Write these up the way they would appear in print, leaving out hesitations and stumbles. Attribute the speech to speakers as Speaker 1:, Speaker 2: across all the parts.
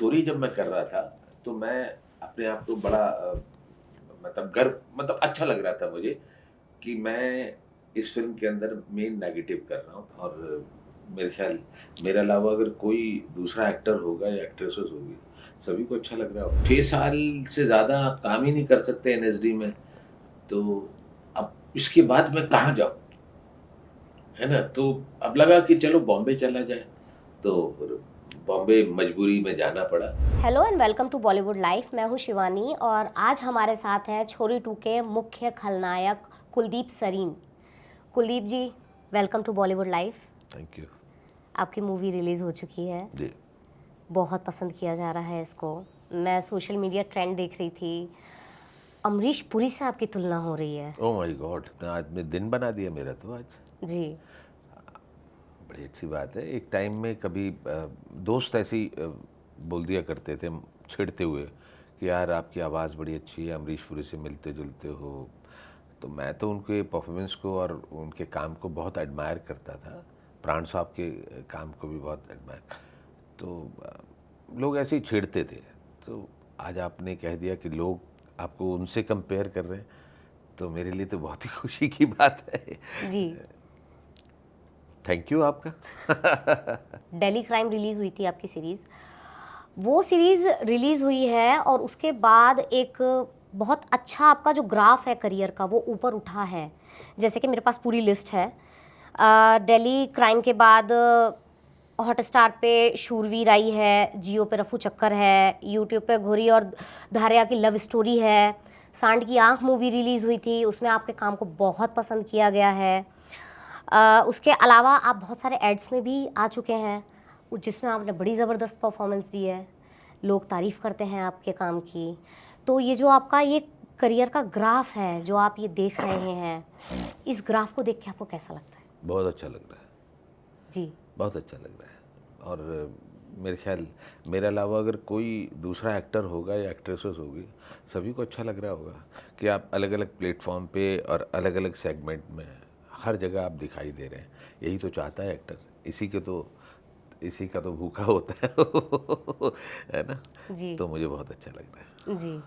Speaker 1: छोरी जब मैं कर रहा था तो मैं अपने आप को बड़ा मतलब गर्व मतलब अच्छा लग रहा था मुझे कि मैं इस फ़िल्म के अंदर मेन नेगेटिव कर रहा हूँ और मेरे ख़्याल मेरे अलावा अगर कोई दूसरा एक्टर होगा या एक्ट्रेसेस होगी, सभी को अच्छा लग रहा होगा। 6 साल से ज़्यादा आप काम ही नहीं कर सकते एनएसडी में, तो अब इसके बाद मैं कहाँ जाऊँ? है ना? तो अब लगा कि चलो बॉम्बे चला जाए, तो फिर बॉम्बे मजबूरी में जाना पड़ा।
Speaker 2: Hello and welcome to Bollywood life. मैं हूं शिवानी और आज हमारे साथ हैं छोरी 2 के मुख्य खलनायक Kuldeep Sareen. Kuldeep ji, welcome to Bollywood life.
Speaker 1: Thank you.
Speaker 2: आपकी मूवी रिलीज़ हो चुकी है,
Speaker 1: जी।
Speaker 2: बहुत पसंद किया जा रहा है इसको। मैं सोशल मीडिया ट्रेंड देख रही थी, अमरीश पुरी से आपकी तुलना हो रही है।
Speaker 1: Oh my God! आज में दिन बना दिया मेरा तो आज।
Speaker 2: जी।
Speaker 1: बड़ी अच्छी बात है। एक टाइम में कभी दोस्त ऐसे ही बोल दिया करते थे छेड़ते हुए कि यार आपकी आवाज़ बड़ी अच्छी है, अमरीश पुरी से मिलते-जुलते हो। तो मैं तो उनके परफॉर्मेंस को और उनके काम को बहुत एडमायर करता था। प्राण साहब के काम को भी बहुत एडमायर। तो लोग ऐसे ही छेड़ते थे। तो आज आपने कह दिया कि लोग आपको उनसे कंपेयर कर रहे हैं, तो मेरे लिए तो बहुत ही खुशी की बात है।
Speaker 2: जी।
Speaker 1: थैंक यू आपका।
Speaker 2: दिल्ली क्राइम रिलीज़ हुई थी आपकी सीरीज़। वो सीरीज़ रिलीज़ हुई है और उसके बाद एक बहुत अच्छा आपका जो ग्राफ है करियर का वो ऊपर उठा है। जैसे कि मेरे पास पूरी लिस्ट है। दिल्ली क्राइम के बाद हॉटस्टार पे शूरवीर आई है, जियो पे रफू चक्कर है, यूट्यूब पे घुरी और धारिया की लव स्टोरी है, सांड की आँख मूवी रिलीज़ हुई थी, उसमें आपके काम को बहुत पसंद किया गया है। उसके अलावा आप बहुत सारे एड्स में भी आ चुके हैं जिसमें आपने बड़ी ज़बरदस्त परफॉर्मेंस दी है, लोग तारीफ़ करते हैं आपके काम की। तो ये जो आपका ये करियर का ग्राफ है जो आप ये देख रहे हैं, इस ग्राफ को देख के आपको कैसा लगता है?
Speaker 1: बहुत अच्छा लग रहा है।
Speaker 2: जी।
Speaker 1: बहुत अच्छा लग रहा है और मेरे ख्याल मेरे अलावा अगर कोई दूसरा एक्टर होगा या एक्ट्रेसेस होगी, सभी को अच्छा लग रहा होगा कि आप अलग-अलग प्लेटफ़ॉर्म पे और अलग-अलग सेगमेंट में हर जगह आप दिखाई दे रहे हैं। यही तो चाहता है एक्टर, इसी का तो भूखा होता है है ना?
Speaker 2: जी।
Speaker 1: तो मुझे बहुत अच्छा लग रहा है।
Speaker 2: जी।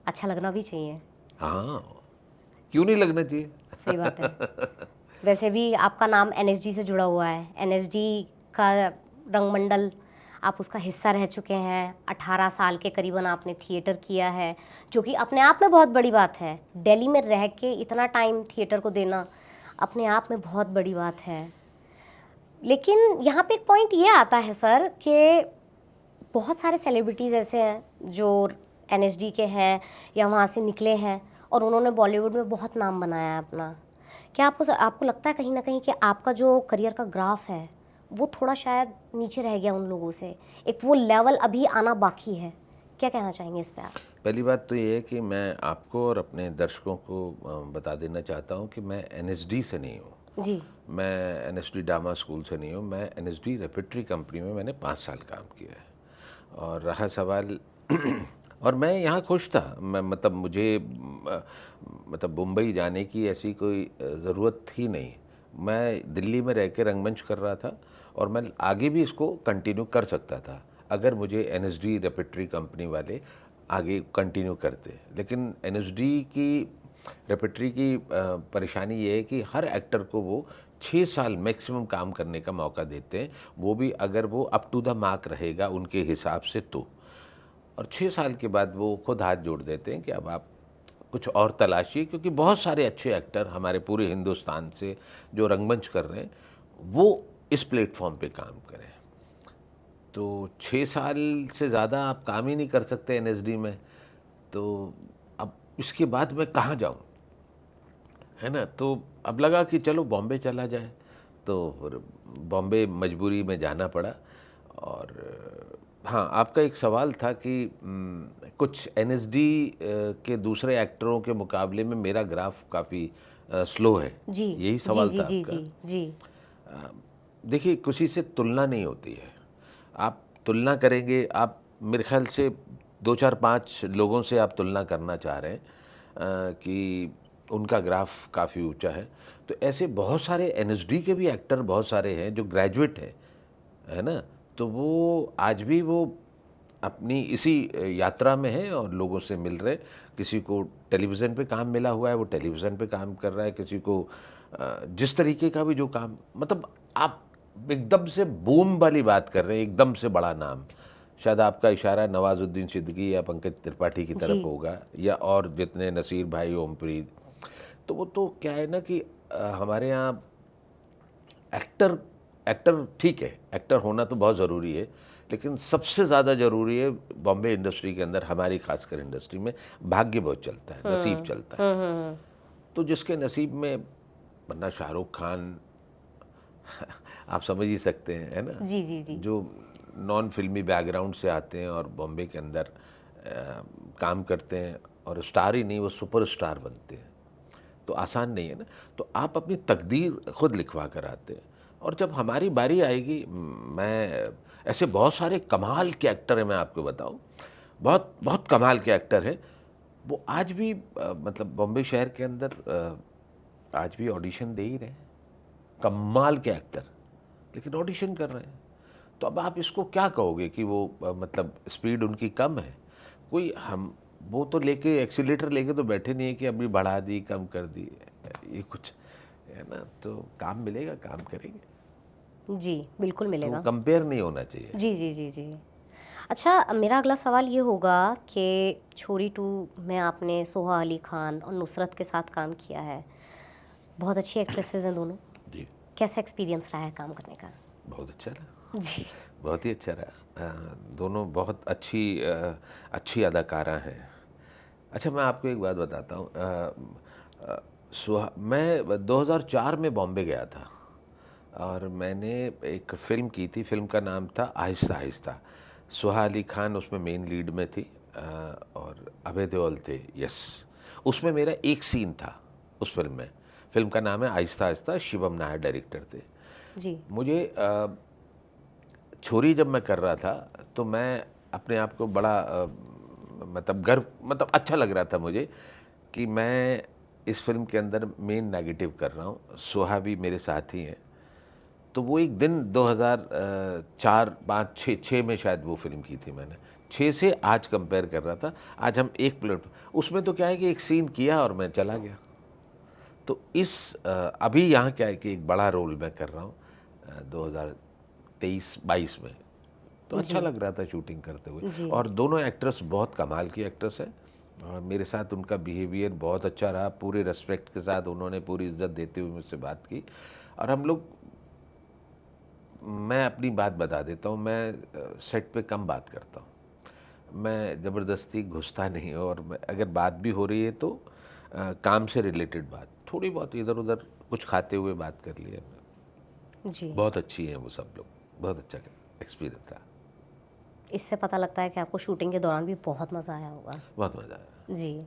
Speaker 2: अच्छा लगना भी चाहिए।
Speaker 1: हाँ, क्यों नहीं लगना चाहिए?
Speaker 2: सही बात है। वैसे भी आपका नाम एनएसडी से जुड़ा हुआ है। एनएसडी का रंगमंडल, आप उसका हिस्सा रह चुके हैं। 18 साल के करीबन आपने थिएटर किया है, जो कि अपने आप में बहुत बड़ी बात है। दिल्ली में रह के इतना टाइम थिएटर को देना अपने आप में बहुत बड़ी बात है। लेकिन यहाँ पे एक पॉइंट ये आता है सर कि बहुत सारे सेलिब्रिटीज़ ऐसे हैं जो एनएसडी के हैं या वहाँ से निकले हैं और उन्होंने बॉलीवुड में बहुत नाम बनाया है अपना। क्या आपको लगता है कहीं ना कहीं कि आपका जो करियर का ग्राफ है वो थोड़ा शायद नीचे रह गया उन लोगों से, एक वो लेवल अभी आना बाकी है? क्या कहना चाहेंगे इस पे आप?
Speaker 1: पहली बात तो ये है कि मैं आपको और अपने दर्शकों को बता देना चाहता हूँ कि मैं एनएसडी से नहीं हूँ।
Speaker 2: जी।
Speaker 1: मैं एनएसडी ड्रामा स्कूल से नहीं हूँ। मैं एनएसडी रेpertory कंपनी में मैंने 5 साल काम किया है। और रहा सवाल और मैं यहाँ खुश था। मैं मतलब मुझे मतलब मुंबई जाने की ऐसी कोई ज़रूरत थी नहीं। मैं दिल्ली में रह के रंगमंच कर रहा था और मैं आगे भी इसको कंटिन्यू कर सकता था अगर मुझे एनएसडी रेpertory कंपनी वाले आगे कंटिन्यू करते। लेकिन एनएसडी की रेpertory की परेशानी ये है कि हर एक्टर को वो 6 साल मैक्सिमम काम करने का मौका देते हैं, वो भी अगर वो अप टू द मार्क रहेगा उनके हिसाब से तो। और 6 साल के बाद वो खुद हाथ जोड़ देते हैं कि अब आप कुछ और तलाशिए, क्योंकि बहुत सारे अच्छे एक्टर हमारे पूरे हिंदुस्तान से जो रंगमंच कर रहे हैं, वो इस प्लेटफॉर्म पे काम करें। तो 6 साल से ज़्यादा आप काम ही नहीं कर सकते एनएसडी में, तो अब इसके बाद मैं कहाँ जाऊँ? है ना? तो अब लगा कि चलो बॉम्बे चला जाए, तो फिर बॉम्बे मजबूरी में जाना पड़ा। और हाँ, आपका एक सवाल था कि कुछ एनएसडी के दूसरे एक्टरों के मुकाबले में मेरा ग्राफ काफ़ी स्लो है,
Speaker 2: जी
Speaker 1: यही
Speaker 2: जी
Speaker 1: सवाल
Speaker 2: जी
Speaker 1: था
Speaker 2: जी
Speaker 1: आपका?
Speaker 2: जी जी।
Speaker 1: देखिए, किसी से तुलना नहीं होती है। आप तुलना करेंगे, आप मेरे ख़्याल से 2, 4, 5 लोगों से आप तुलना करना चाह रहे हैं कि उनका ग्राफ काफ़ी ऊँचा है। तो ऐसे बहुत सारे एनएसडी के भी एक्टर बहुत सारे हैं जो ग्रेजुएट हैं, है ना? तो वो आज भी वो अपनी इसी यात्रा में हैं और लोगों से मिल रहे। किसी को टेलीविज़न पे काम मिला हुआ है वो टेलीविज़न पे काम कर रहा है, किसी को जिस तरीके का भी जो काम, मतलब आप एकदम से बूम वाली बात कर रहे हैं, एकदम से बड़ा नाम। शायद आपका इशारा नवाजुद्दीन सिद्दीकी या पंकज त्रिपाठी की तरफ
Speaker 2: जी।
Speaker 1: होगा, या और जितने नसीर भाई, ओमप्रीत। तो वो तो क्या है ना कि हमारे यहाँ एक्टर एक्टर ठीक है, एक्टर होना तो बहुत ज़रूरी है, लेकिन सबसे ज़्यादा ज़रूरी है बॉम्बे इंडस्ट्री के अंदर, हमारी खासकर इंडस्ट्री में भाग्य बहुत चलता है, नसीब चलता है। तो जिसके नसीब में, वरना शाहरुख खान आप समझ ही सकते हैं, है ना,
Speaker 2: जी जी जी।
Speaker 1: जो नॉन फिल्मी बैकग्राउंड से आते हैं और बॉम्बे के अंदर काम करते हैं और स्टार ही नहीं, वो सुपर स्टार बनते हैं, तो आसान नहीं है ना। तो आप अपनी तकदीर खुद लिखवा कर आते हैं, और जब हमारी बारी आएगी, मैं ऐसे बहुत सारे कमाल के एक्टर हैं, मैं आपको बताऊं, बहुत बहुत कमाल के एक्टर हैं, वो आज भी मतलब बॉम्बे शहर के अंदर आज भी ऑडिशन दे ही रहे हैं, कमाल के एक्टर, लेकिन ऑडिशन कर रहे हैं। तो अब आप इसको क्या कहोगे कि वो मतलब स्पीड उनकी कम है? कोई हम वो तो लेके एक्सीलेटर लेके तो बैठे नहीं है कि अभी बढ़ा दी, कम कर दी, ये कुछ है ना। तो काम मिलेगा, काम करेंगे,
Speaker 2: जी बिल्कुल
Speaker 1: तो
Speaker 2: मिलेगा।
Speaker 1: कंपेयर नहीं होना चाहिए।
Speaker 2: जी जी जी जी। अच्छा, मेरा अगला सवाल ये होगा कि छोरी 2 में आपने सोहा अली खान और नुसरत के साथ काम किया है, बहुत अच्छी एक्ट्रेसेस हैं दोनों।
Speaker 1: जी,
Speaker 2: कैसा एक्सपीरियंस रहा है काम करने का?
Speaker 1: बहुत अच्छा रहा,
Speaker 2: जी।
Speaker 1: बहुत ही अच्छा रहा। दोनों बहुत अच्छी अदाकारा हैं। अच्छा, मैं आपको एक बात बताता हूँ। मैं 2004 में बॉम्बे गया था, और मैंने एक फ़िल्म की थी, फ़िल्म का नाम था आहिस्ता आहिस्ता। सुहा अली खान उसमें मेन लीड में थी, और अभय देओल थे, यस। उसमें मेरा एक सीन था उस फिल्म में। फ़िल्म का नाम है आहिस्ता आहिस्ता, शिवम नायर डायरेक्टर थे।
Speaker 2: जी।
Speaker 1: मुझे छोरी जब मैं कर रहा था, तो मैं अपने आप को बड़ा मतलब गर्व, मतलब अच्छा लग रहा था मुझे कि मैं इस फिल्म के अंदर मेन नेगेटिव कर रहा हूँ, सुहा भी मेरे साथ ही हैं। तो वो एक दिन 2004, 5, 6 में शायद वो फिल्म की थी मैंने, 6 से आज कंपेयर कर रहा था। आज हम एक प्लेट, उसमें तो क्या है कि एक सीन किया और मैं चला गया। तो अभी यहाँ क्या है कि एक बड़ा रोल मैं कर रहा हूँ 2023-22 में, तो अच्छा
Speaker 2: जी
Speaker 1: लग रहा था शूटिंग करते हुए।
Speaker 2: जी।
Speaker 1: और दोनों एक्ट्रेस बहुत कमाल की एक्ट्रेस है, और मेरे साथ उनका बिहेवियर बहुत अच्छा रहा, पूरे रेस्पेक्ट के साथ उन्होंने पूरी इज्जत देते हुए मुझसे बात की। और हम लोग, मैं अपनी बात बता देता हूँ, मैं सेट पे कम बात करता हूँ, मैं ज़बरदस्ती घुसता नहीं हूँ, और अगर बात भी हो रही है तो काम से रिलेटेड बात, थोड़ी बहुत इधर उधर कुछ खाते हुए बात कर लिया।
Speaker 2: जी।
Speaker 1: बहुत अच्छी हैं वो सब लोग, बहुत अच्छा एक्सपीरियंस रहा,
Speaker 2: इससे पता लगता है कि आपको शूटिंग के दौरान भी बहुत मज़ा आया होगा।
Speaker 1: बहुत मज़ा आया।
Speaker 2: जी।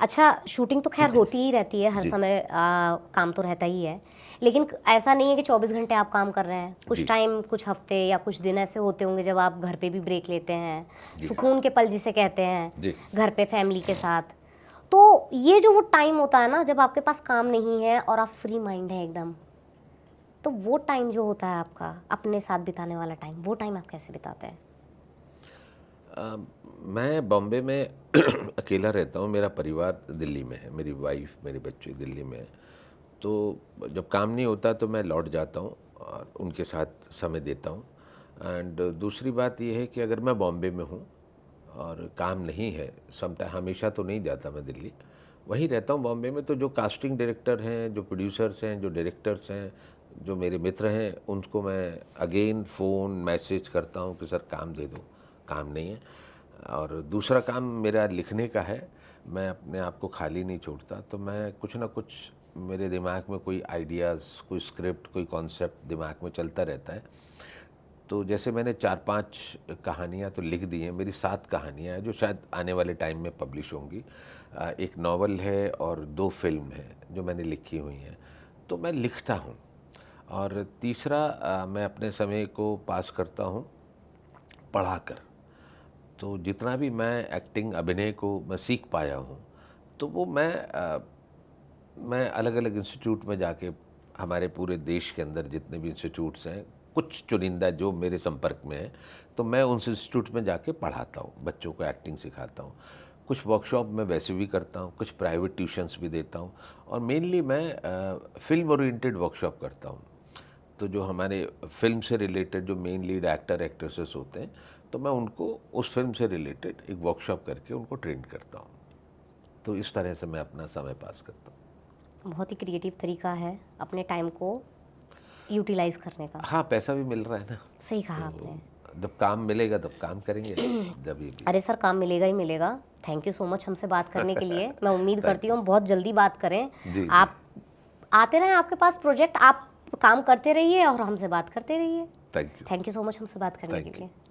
Speaker 2: अच्छा, शूटिंग तो खैर होती ही रहती है हर
Speaker 1: जी
Speaker 2: समय, काम तो रहता ही है, लेकिन ऐसा नहीं है कि 24 घंटे आप काम कर रहे हैं।
Speaker 1: जी
Speaker 2: कुछ टाइम, कुछ हफ्ते या कुछ दिन ऐसे होते होंगे जब आप घर पे भी ब्रेक लेते हैं,
Speaker 1: जी
Speaker 2: सुकून के पल जिसे कहते हैं,
Speaker 1: जी।
Speaker 2: घर पे फैमिली के साथ। तो ये जो वो टाइम होता है ना, जब आपके पास काम नहीं है और आप फ्री माइंड है एकदम, तो वो टाइम जो होता है आपका अपने साथ बिताने वाला टाइम, वो टाइम आप कैसे बिताते हैं?
Speaker 1: मैं बॉम्बे में अकेला रहता हूँ, मेरा परिवार दिल्ली में है, मेरी वाइफ, मेरे बच्चे दिल्ली में हैं। तो जब काम नहीं होता तो मैं लौट जाता हूँ और उनके साथ समय देता हूँ। एंड दूसरी बात ये है कि अगर मैं बॉम्बे में हूँ और काम नहीं है, समटाइम, हमेशा तो नहीं जाता मैं दिल्ली, वहीं रहता हूँ बॉम्बे में, तो जो कास्टिंग डायरेक्टर हैं, जो प्रोड्यूसर्स हैं, जो डायरेक्टर्स हैं, जो मेरे मित्र हैं, उनको मैं अगेन फ़ोन मैसेज करता हूँ कि सर काम दे दो, काम नहीं है। और दूसरा काम मेरा लिखने का है, मैं अपने आप को खाली नहीं छोड़ता, तो मैं कुछ ना कुछ, मेरे दिमाग में कोई आइडियाज़, कोई स्क्रिप्ट, कोई कॉन्सेप्ट दिमाग में चलता रहता है। तो जैसे मैंने 4-5 कहानियाँ तो लिख दी हैं, मेरी 7 कहानियाँ हैं जो शायद आने वाले टाइम में पब्लिश होंगी। एक नावल है और 2 फिल्म हैं जो मैंने लिखी हुई हैं, तो मैं लिखता हूँ। और तीसरा, मैं अपने समय को पास करता हूँ पढ़ाकर। तो जितना भी मैं एक्टिंग, अभिनय को मैं सीख पाया हूँ, तो वो मैं अलग अलग इंस्टीट्यूट में जाके, हमारे पूरे देश के अंदर जितने भी इंस्टीट्यूट्स हैं, कुछ चुनिंदा जो मेरे संपर्क में है, तो मैं उन इंस्टीट्यूट में जाके पढ़ाता हूँ, बच्चों को एक्टिंग सिखाता हूँ। कुछ वर्कशॉप मैं वैसे भी करता हूँ, कुछ प्राइवेट ट्यूशन्स भी देता हूँ, और मेनली मैं फिल्म ओरिएंटेड वर्कशॉप करता हूँ। तो जो हमारे फिल्म से रिलेटेड जो मेन लीड एक्टर एक्ट्रेसेस होते हैं, तो मैं उनको उस फिल्म से रिलेटेड एक वर्कशॉप करके उनको ट्रेन करता हूँ। तो इस तरह से मैं अपना समय पास करता हूँ।
Speaker 2: बहुत ही क्रिएटिव तरीका है अपने टाइम को यूटिलाइज करने का।
Speaker 1: हाँ, पैसा भी मिल रहा है ना,
Speaker 2: सही कहा आपने।
Speaker 1: जब काम मिलेगा तब काम करेंगे, जब ये भी।
Speaker 2: अरे सर, काम मिलेगा ही मिलेगा। थैंक यू सो मच हमसे बात करने के लिए। मैं उम्मीद करती हूँ हम बहुत जल्दी बात करें।
Speaker 1: जी,
Speaker 2: आप आते रहें, आपके पास प्रोजेक्ट, आप काम करते रहिए और हमसे बात करते रहिए।
Speaker 1: Thank you.
Speaker 2: Thank you so much हमसे बात करने के
Speaker 1: Thank you.
Speaker 2: लिए।